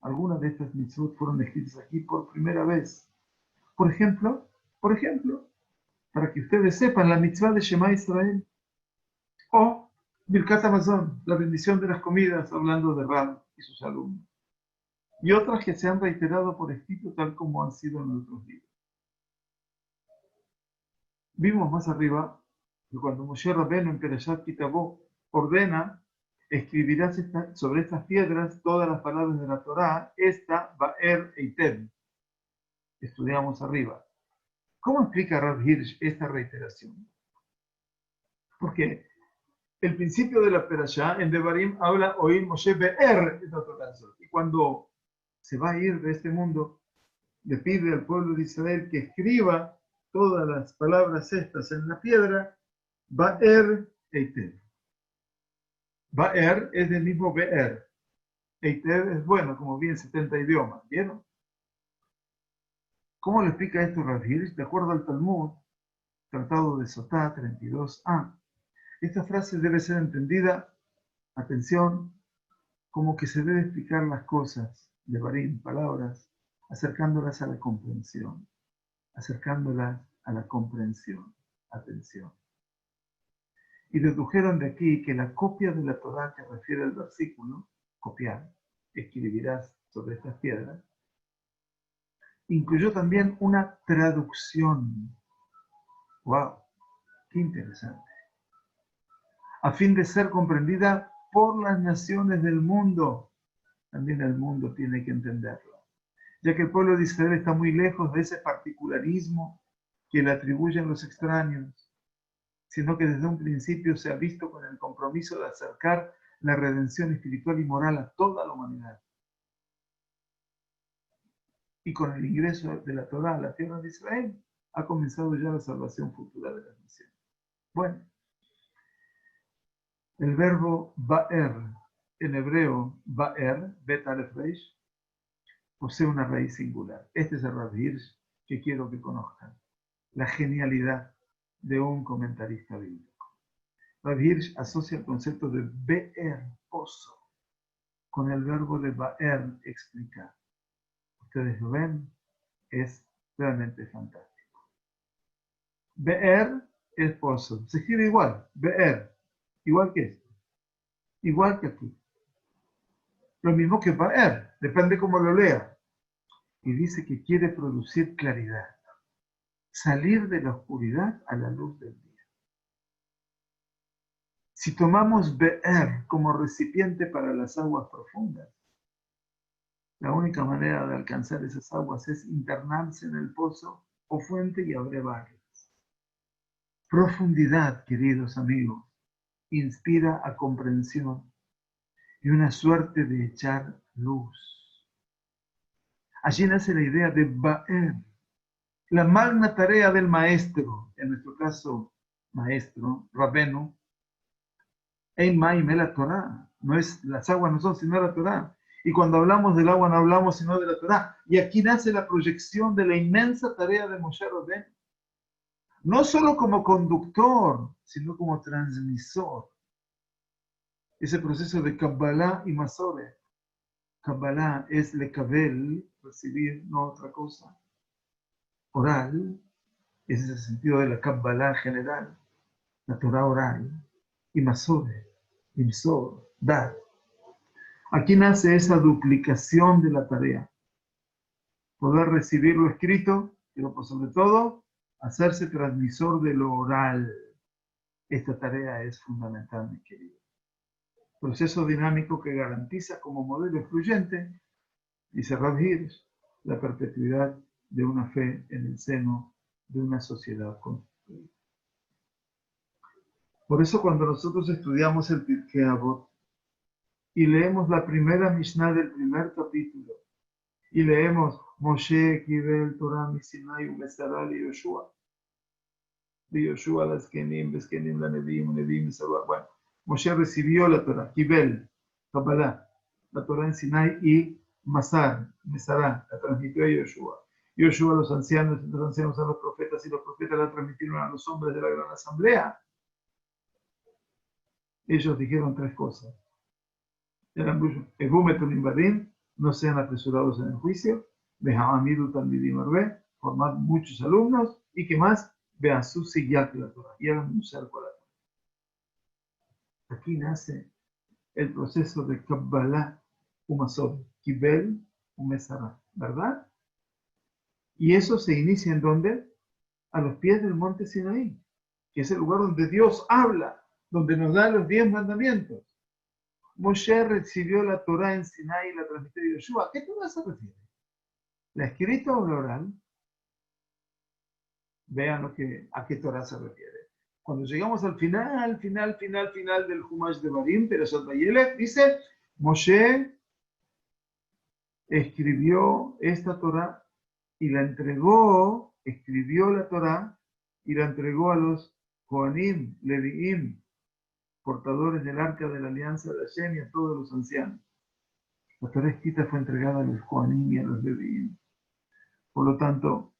Algunas de estas mitzvot fueron escritas aquí por primera vez. Por ejemplo, para que ustedes sepan, la mitzvah de Shema Israel o Birkat Hamazon, la bendición de las comidas, hablando de Rab y sus alumnos. Y otras que se han reiterado por escrito tal como han sido en otros libros. Vimos más arriba que cuando Moshe Rabbeinu en Perashat Kitabó ordena, escribirás sobre estas piedras todas las palabras de la Torá, esta Ba'er Eitem. Estudiamos arriba. ¿Cómo explica Rav Hirsch esta reiteración? Porque el principio de la Perashá en Devarim habla oír Moshe Be'er en otro caso. Y cuando se va a ir de este mundo, le pide al pueblo de Israel que escriba todas las palabras estas en la piedra, Ba'er Eitem. Ba'er es del mismo Be'er. Eitem es bueno, como bien 70 idiomas, ¿vieron? ¿Cómo le explica esto Rav Hirsch? De acuerdo al Talmud, Tratado de Sotá 32a, esta frase debe ser entendida, atención, como que se debe explicar las cosas, Devarim, palabras, acercándolas a la comprensión. Acercándolas a la comprensión. Atención. Y dedujeron de aquí que la copia de la Torá que refiere al versículo, copiar, escribirás sobre estas piedras, incluyó también una traducción. ¡Wow! ¡Qué interesante! A fin de ser comprendida por las naciones del mundo. También el mundo tiene que entenderlo. Ya que el pueblo de Israel está muy lejos de ese particularismo que le atribuyen los extraños, sino que desde un principio se ha visto con el compromiso de acercar la redención espiritual y moral a toda la humanidad. Y con el ingreso de la Torá a la tierra de Israel, ha comenzado ya la salvación futura de las naciones. Bueno, el verbo ba'er, en hebreo ba'er, bet alef reish, posee una raíz singular. Este es el Rav Hirsch que quiero que conozcan. La genialidad de un comentarista bíblico. Rav Hirsch asocia el concepto de be'er, pozo, con el verbo de ba'er, explicar. Ustedes lo ven, es realmente fantástico. Be'er es pozo. Se escribe igual, be'er, igual que esto, igual que aquí. Lo mismo que ba'er, depende cómo lo lea. Y dice que quiere producir claridad, salir de la oscuridad a la luz del día. Si tomamos be'er como recipiente para las aguas profundas, la única manera de alcanzar esas aguas es internarse en el pozo o fuente y abrevarlas. Profundidad, queridos amigos, inspira a comprensión y una suerte de echar luz. Allí nace la idea de ba'er, la magna tarea del maestro, en nuestro caso, maestro, Rabenu, Ein Maim la Torah. No es, las aguas no son sino la Torah. Y cuando hablamos del agua no hablamos sino de la Torah. Y aquí nace la proyección de la inmensa tarea de Moshe Rabbeinu. No solo como conductor, sino como transmisor. Ese proceso de Kabbalah y Masore. Kabbalah es lekabel, recibir, no otra cosa. Oral, ese es el sentido de la Kabbalah general. La Torah oral. Y Masore, imsor, dar. Aquí nace esa duplicación de la tarea. Poder recibir lo escrito, pero por sobre todo, hacerse transmisor de lo oral. Esta tarea es fundamental, mi querido. Proceso dinámico que garantiza como modelo excluyente, dice Rav Hirsch, la perpetuidad de una fe en el seno de una sociedad constituida. Por eso cuando nosotros estudiamos el Pirkei Avot y leemos la primera Mishnah del primer capítulo, y leemos Moshe Kibel Torah Misinai Umesará de Yoshua. De Yoshua las Kenim, Beskenim la Neviim, Neviim Sarah. Bueno, Moshe recibió la Torah, Kibel, Kabbalah, la Torah en Sinai y Masar, Mesará, la transmitió a Yoshua. Yoshua a los ancianos a los profetas y los profetas la transmitieron a los hombres de la gran asamblea. Ellos dijeron tres cosas. No sean apresurados en el juicio, formad muchos alumnos, y que más, vean su siyat la Torah, y hagan un cerco a la Torah. Aquí nace el proceso de Kabbalah Umasod, Kibel Umesará, ¿verdad? Y eso se inicia en donde? A los pies del monte Sinaí, que es el lugar donde Dios habla, donde nos da los 10 mandamientos. Moshe recibió la Torah en Sinai y la transmitió a Yoshua. ¿A qué Torah se refiere? ¿La escrita o la oral? Vean a qué Torah se refiere. Cuando llegamos al final del Humash de Barim, Perashat Vayelech, dice, Moshe escribió esta Torah y la entregó, escribió la Torah y la entregó a los Kohanim, Leviim, portadores del arca de la alianza de Hashem, y a todos los ancianos. La Torah escrita fue entregada a los Kohanim y a los Leviim. Por lo tanto,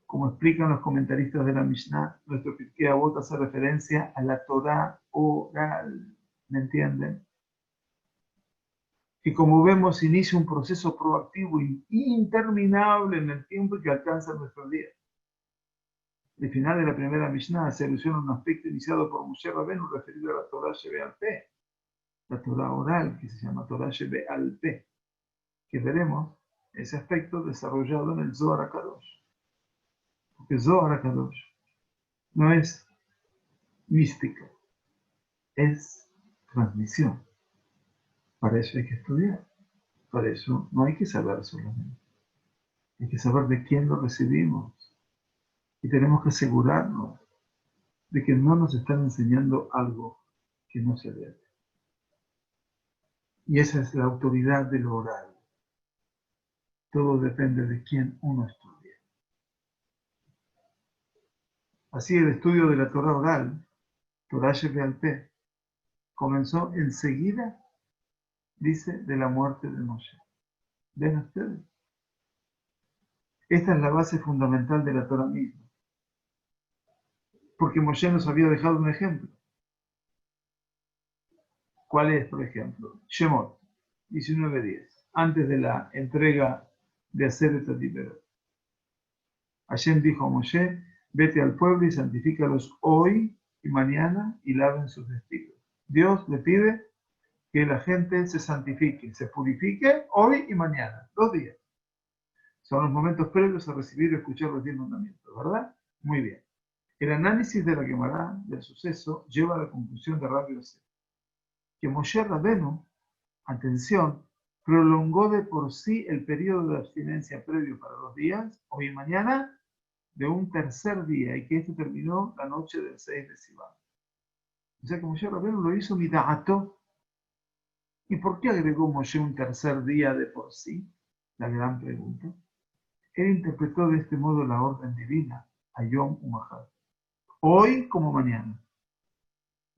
como explican los comentaristas de la Mishnah, nuestro Pirkei Avot hace referencia a la Torah oral. ¿Me entienden? Y como vemos, inicia un proceso proactivo e interminable en el tiempo que alcanza nuestro día. El final de la primera Mishnah se alusiona a un aspecto iniciado por Moshe Rabbeinu referido a la Torah Shebe'al Peh, la Torah oral, que se llama Torah Shebe'al Peh, que veremos ese aspecto desarrollado en el Zohar HaKadosh. Porque Zohar HaKadosh no es mística, es transmisión. Para eso hay que estudiar. Para eso no hay que saber solamente. Hay que saber de quién lo recibimos. Y tenemos que asegurarnos de que no nos están enseñando algo que no se debe. Y esa es la autoridad de lo oral. Todo depende de quién uno estudia. Así el estudio de la Torah oral, Torah Shebe'al Peh, comenzó enseguida, dice, de la muerte de Moshe. ¿Ven ustedes? Esta es la base fundamental de la Torah misma. Porque Moshe nos había dejado un ejemplo. ¿Cuál es, por ejemplo? Shemot 19:10, antes de la entrega de Aseret HaDiberot. Hashem dijo a Moshe: vete al pueblo y santifícalos hoy y mañana y laven sus vestidos. Dios le pide que la gente se santifique, se purifique hoy y mañana, 2 días. Son los momentos previos a recibir y escuchar los 10 mandamientos, ¿verdad? Muy bien. El análisis de la Gemara del suceso lleva a la conclusión de Rabbi Yosef que Moshe Rabenu, atención, prolongó de por sí el periodo de abstinencia previo para 2 días, hoy y mañana, de un tercer día, y que esto terminó la noche del 6 de Sivan. O sea que Moshe Rabenu lo hizo mida'ato. ¿Y por qué agregó Moshe un tercer día de por sí? La gran pregunta. Él interpretó de este modo la orden divina, Hayom Umahar, hoy como mañana.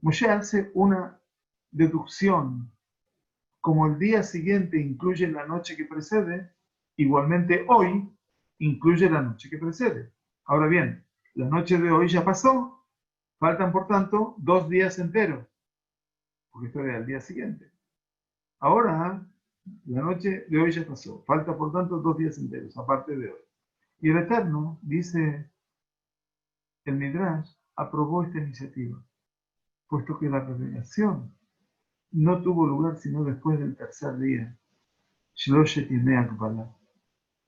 Moshe hace una deducción. Como el día siguiente incluye la noche que precede, igualmente hoy incluye la noche que precede. Ahora bien, la noche de hoy ya pasó, faltan por tanto 2 días enteros, porque esto era el día siguiente. Ahora, la noche de hoy ya pasó, falta por tanto 2 días enteros, aparte de hoy. Y el Eterno, dice el Midrash, aprobó esta iniciativa, puesto que la revelación no tuvo lugar sino después del tercer día, Shloshet Yemei Akbala,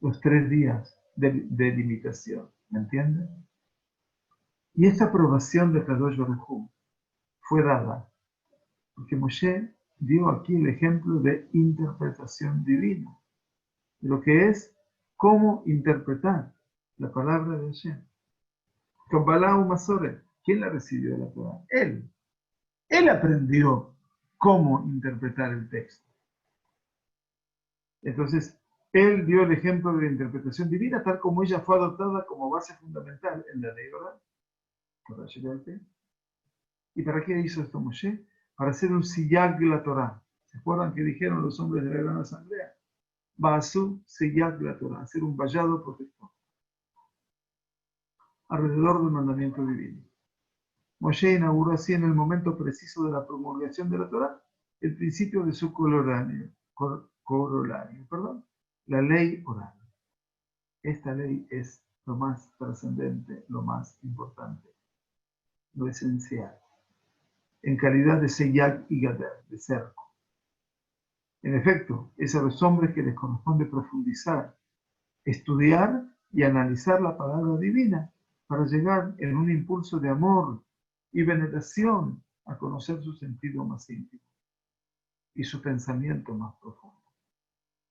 los 3 días de limitación, ¿me entienden? Y esta aprobación de Kadosh Baruj Hu fue dada porque Moshe dio aquí el ejemplo de interpretación divina, de lo que es cómo interpretar la palabra de Hashem. Kabbalah u Masoret, ¿quién la recibió de la Torah? Él. Él aprendió cómo interpretar el texto. Entonces, él dio el ejemplo de la interpretación divina tal como ella fue adoptada como base fundamental en la ley oral. ¿Y para qué hizo esto Moshe? Para hacer un siyag la Torah. ¿Se acuerdan que dijeron los hombres de la gran asamblea? Ba'asu siyag la Torah, hacer un vallado protector alrededor del mandamiento divino. Moshe inauguró así en el momento preciso de la promulgación de la Torah el principio de su corolario, la ley oral. Esta ley es lo más trascendente, lo más importante, lo esencial, en calidad de seyag y gader, de cerco. En efecto, es a los hombres que les corresponde profundizar, estudiar y analizar la palabra divina para llegar en un impulso de amor y veneración a conocer su sentido más íntimo y su pensamiento más profundo.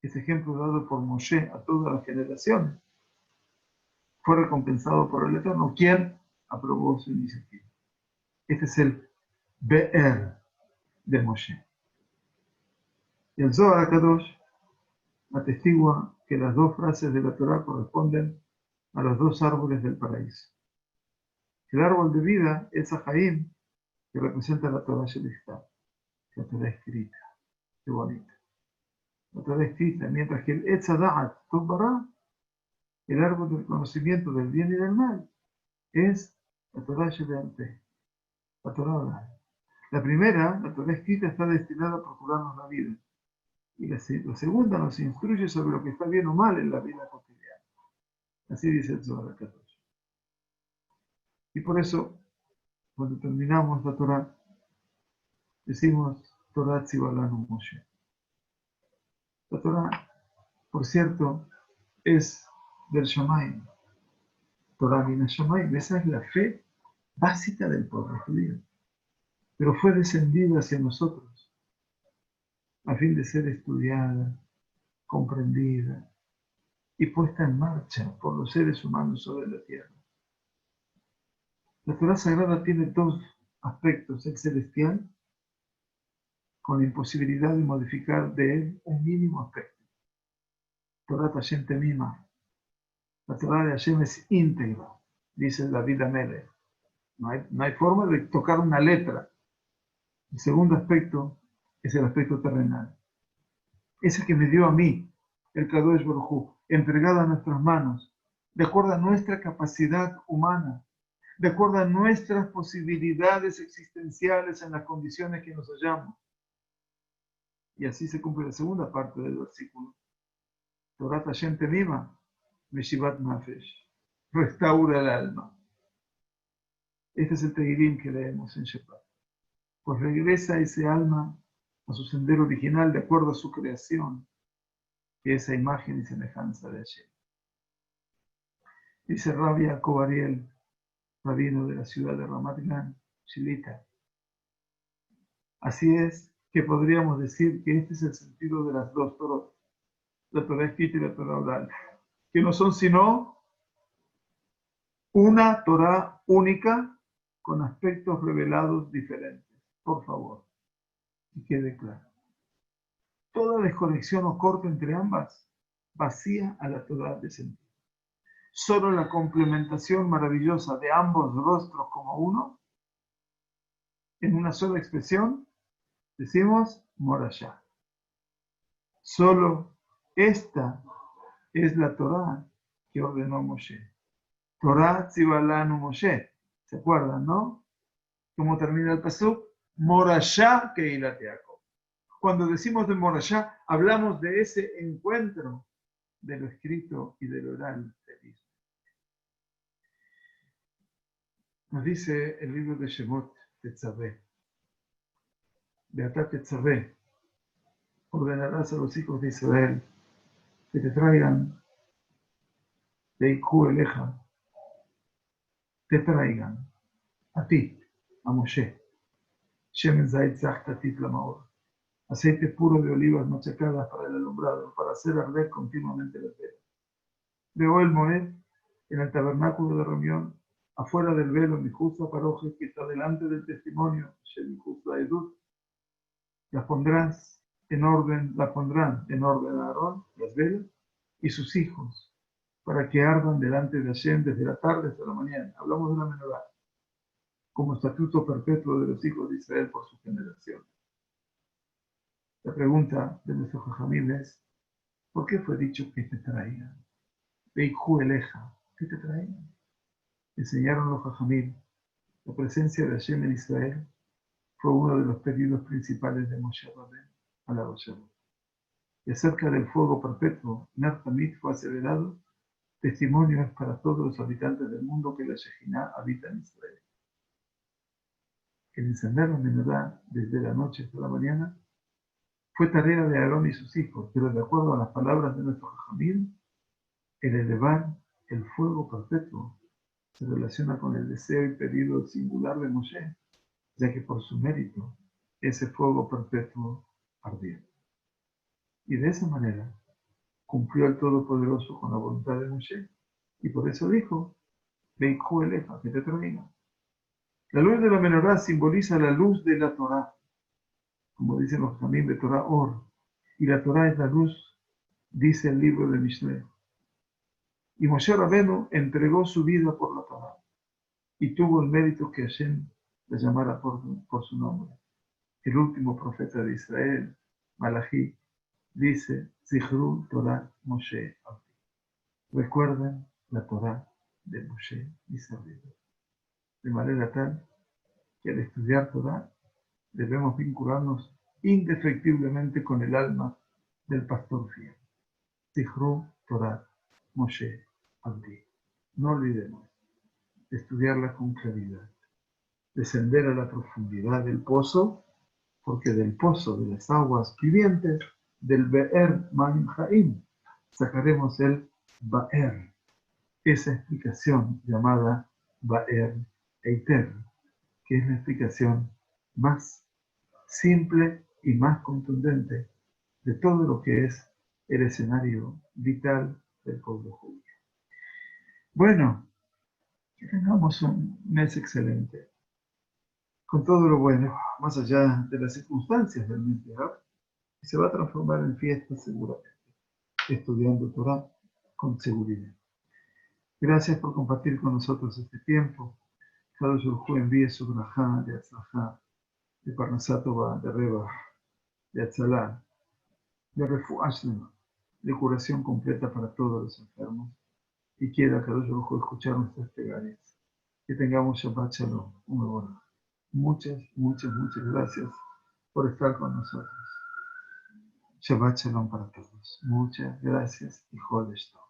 Este ejemplo dado por Moshe a todas las generaciones fue recompensado por el Eterno, quien aprobó su iniciativa. Este es el Be'er de Moshe. Y el Zohar HaKadosh atestigua que las 2 frases de la Torah corresponden a los 2 árboles del paraíso. El árbol de vida es Ahaim, que representa la Torah Shelechta, la Torah escrita. Qué bonito. La Torah escrita, mientras que el Etz Hada'at Tov Bara, el árbol del conocimiento del bien y del mal, es la Torah Sheba'al-Peh, la Torah oral. La primera, la Torah escrita, está destinada a procurarnos la vida. Y la segunda nos instruye sobre lo que está bien o mal en la vida cotidiana. Así dice el Zohar HaKadosh. Y por eso, cuando terminamos la Torah, decimos Torah Tzibalanu Moshe. La Torah, por cierto, es del Shamayim. Torah viene Shamayim. Esa es la fe básica del pueblo judío. Pero fue descendida hacia nosotros a fin de ser estudiada, comprendida y puesta en marcha por los seres humanos sobre la tierra. La Torah Sagrada tiene 2 aspectos: el celestial, con la imposibilidad de modificar de él un mínimo aspecto. Torah Hashem Temima. La Torah de Hashem es íntegra, dice David Amelech. No hay forma de tocar una letra. El segundo aspecto es el aspecto terrenal. Ese que me dio a mí, el Kadosh Baruj Hu, entregado a nuestras manos, de acuerdo a nuestra capacidad humana, de acuerdo a nuestras posibilidades existenciales en las condiciones que nos hallamos. Y así se cumple la segunda parte del versículo. Torat Hashem Temima, Meshivat Nafesh, restaura el alma. Este es el Tehilim que leemos en Shabbat. Pues regresa ese alma a su sendero original de acuerdo a su creación, que es esa imagen y semejanza de Hashem. Dice Rabbi Yaakov Ariel, rabino de la ciudad de Ramat Gan, Shilita. Así es que podríamos decir que este es el sentido de las dos Torot, la Torah escrita y la Torah oral, que no son sino una Torah única con aspectos revelados diferentes. Por favor, que quede claro. Toda desconexión o corte entre ambas vacía a la Torah de sentido. Solo la complementación maravillosa de ambos rostros como uno, en una sola expresión, decimos Morashá. Solo esta es la Torah que ordenó Moshe. Torah Tzibalanu Moshe. ¿Se acuerdan, no? ¿Cómo termina el pasuk? Morashá Keilat Yaakov. Cuando decimos de Morashá, hablamos de ese encuentro de lo escrito y de lo oral de Israel. Nos dice el libro de Shemot, Tetzaveh. Beatá Tetzaveh. Ordenarás a los hijos de Israel que te traigan de Ikú Eleja, te traigan a ti, a Moshe, Shemen Zait Zachtatit Lamaor, aceite puro de olivas machacadas para el alumbrado, para hacer arder continuamente la velas. Veo el Moed en el tabernáculo de reunión, afuera del velo, mi justa paroje que está delante del testimonio, Shem Justa Edut. Las pondrán en orden a Aarón, las velas, y sus hijos, para que ardan delante de Hashem desde la tarde hasta la mañana. Hablamos de una menorá, como estatuto perpetuo de los hijos de Israel por su generación. La pregunta de nuestro Jajamim es, ¿por qué fue dicho que te traían? Veikhu Eleja, ¿qué te traían? Enseñaron los Jajamim. La presencia de Hashem en Israel fue uno de los pedidos principales de Moshe Rabbeinu a la Shabbat. Y acerca del fuego perpetuo, Nar Tamid fue acelerado. Testimonio es para todos los habitantes del mundo que la Shejinah habita en Israel. El encender la menorá desde la noche hasta la mañana fue tarea de Aarón y sus hijos, pero de acuerdo a las palabras de nuestro Jajamim, el elevar el fuego perpetuo se relaciona con el deseo y pedido singular de Moshe, ya que por su mérito ese fuego perpetuo ardía. Y de esa manera cumplió el Todopoderoso con la voluntad de Moshe, y por eso dijo, Veikhu Eleja, que te traiga. La luz de la menorá simboliza la luz de la Torá, como dicen los Jamim de Torah Or, y la Torá es la luz, dice el libro de Mishlei. Y Moshe Rabbeinu entregó su vida por la Torá, y tuvo el mérito que Hashem le llamara por su nombre. El último profeta de Israel, Malachi, dice, Zichru Torah Moshe Abdi. Recuerden la Torá de Moshe y servidor. De manera tal que al estudiar Torá debemos vincularnos indefectiblemente con el alma del pastor fiel. Zichru Torah Moshe Abdi. No olvidemos de estudiarla con claridad, descender a la profundidad del pozo, porque del pozo de las aguas vivientes, del Be'er Mayim Haim, sacaremos el Ba'er, esa explicación llamada Ba'er Eiter, que es la explicación más simple y más contundente de todo lo que es el escenario vital del pueblo judío. Bueno, que tengamos un mes excelente, con todo lo bueno, más allá de las circunstancias del mes de Av, y se va a transformar en fiesta seguramente, estudiando Torah con seguridad. Gracias por compartir con nosotros este tiempo. Kadosh Baruj Hu envíe su brajá de Atzlajá, de Parnasá Tová, de Rebaj, de Atzalá, de Refuah Shlema, de curación completa para todos los enfermos, y quiera que los ojos escuchar nuestras plegarias. Que tengamos Shabbat Shalom. Muchas, muchas, muchas gracias por estar con nosotros. Shabbat Shalom para todos. Muchas gracias y Jodesh Tov.